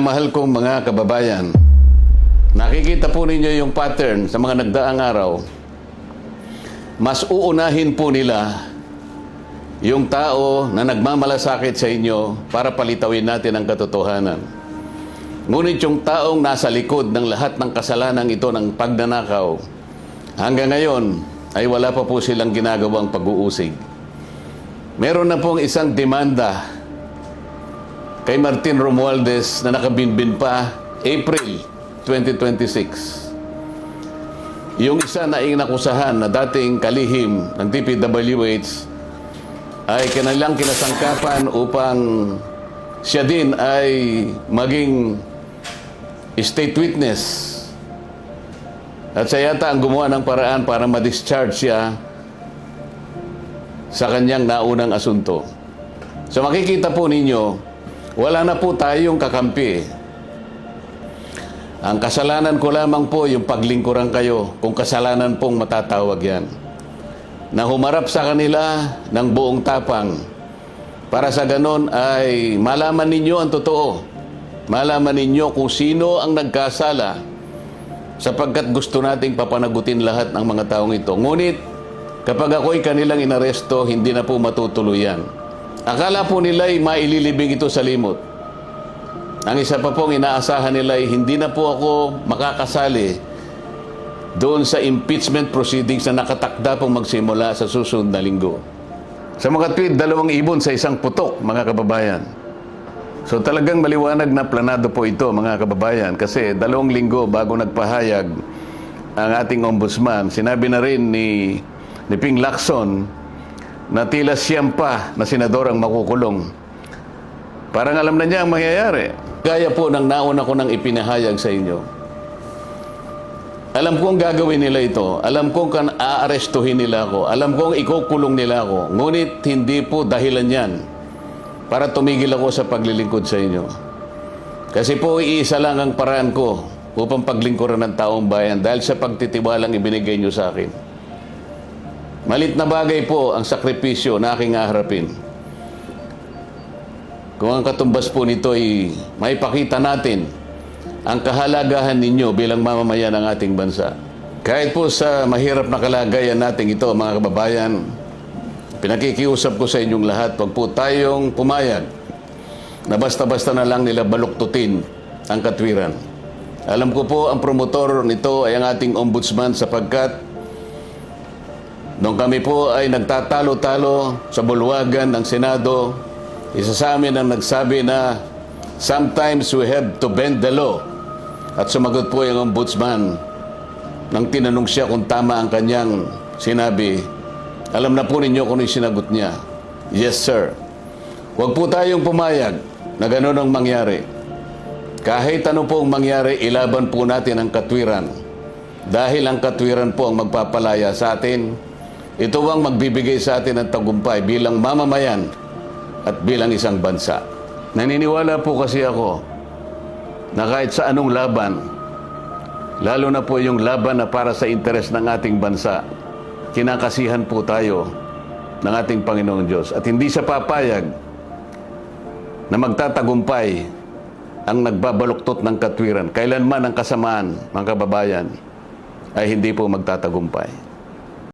Mahal kong mga kababayan, nakikita po ninyo yung pattern sa mga nagdaang araw. Mas uunahin po nila yung tao na nagmamalasakit sa inyo para palitawin natin ang katotohanan. Ngunit yung taong nasa likod ng lahat ng kasalanan ito ng pagnanakaw, hanggang ngayon ay wala pa po silang ginagawang pag-uusig. Meron na pong isang demanda kay Martin Romualdez na nakabinbin pa April 2026. Yung isa na inakusahan na dating kalihim ng DPWH ay kanilang kinasangkapan upang siya din ay maging state witness. At siya yata ang gumawa ng paraan para ma-discharge siya sa kanyang naunang asunto. So makikita po ninyo, wala na po tayong kakampi. Ang kasalanan ko lamang po yung paglingkuran kayo, kung kasalanan pong matatawag yan. Na humarap sa kanila ng buong tapang para sa ganon ay malaman ninyo ang totoo. Malaman ninyo kung sino ang nagkasala sapagkat gusto nating papanagutin lahat ng mga taong ito. Ngunit kapag ako'y kanilang inaresto, hindi na po matutuloy yan. Akala po nila ay maililibing ito sa limot. Ang isa pa pong inaasahan nila ay hindi na po ako makakasali doon sa impeachment proceedings na nakatakda pong magsimula sa susunod na linggo. Sa mga tweet, 2 ibon sa isang putok, mga kababayan. So talagang maliwanag na planado po ito, mga kababayan, kasi 2 linggo bago nagpahayag ang ating ombudsman, sinabi na rin ni Ping Lacson na tila siyam pa na senador ang makukulong. Parang alam na niya ang mangyayari. Gaya po ng nauna ko nang ipinahayag sa inyo. Alam kong gagawin nila ito. Alam kong aarestuhin nila ako. Alam kong ikukulong nila ako. Ngunit hindi po dahilan yan para tumigil ako sa paglilingkod sa inyo. Kasi po iisa lang ang paraan ko upang paglingkuran ng taong bayan dahil sa pagtitiwalang ibinigay nyo sa akin. Malit na bagay po ang sakripisyo na aking haharapin. Kung ang katumbas po nito ay maipakita natin ang kahalagahan ninyo bilang mamamayan ng ating bansa. Kahit po sa mahirap na kalagayan natin ito, mga kababayan, pinakikiusap ko sa inyong lahat, wag po tayong pumayag na basta-basta na lang nila baluktutin ang katwiran. Alam ko po ang promotor nito ay ang ating ombudsman sapagkat nung kami po ay nagtatalo-talo sa bulwagan ng Senado, isa sa amin ang nagsabi na sometimes we have to bend the law. At sumagot po yung ombudsman nang tinanong siya kung tama ang kanyang sinabi. Alam na po ninyo kung yung sinagot niya. Yes, sir. Huwag po tayong pumayag na gano'n ang mangyari. Kahit ano pong mangyari, ilaban po natin ang katwiran. Dahil ang katwiran po ang magpapalaya sa atin. Ito ang magbibigay sa atin ng tagumpay bilang mamamayan at bilang isang bansa. Naniniwala po kasi ako na kahit sa anong laban, lalo na po yung laban na para sa interes ng ating bansa, kinakasihan po tayo ng ating Panginoong Diyos. At hindi siya papayag na magtatagumpay ang nagbabaluktot ng katwiran. Kailanman ang kasamaan, mga kababayan, ay hindi po magtatagumpay.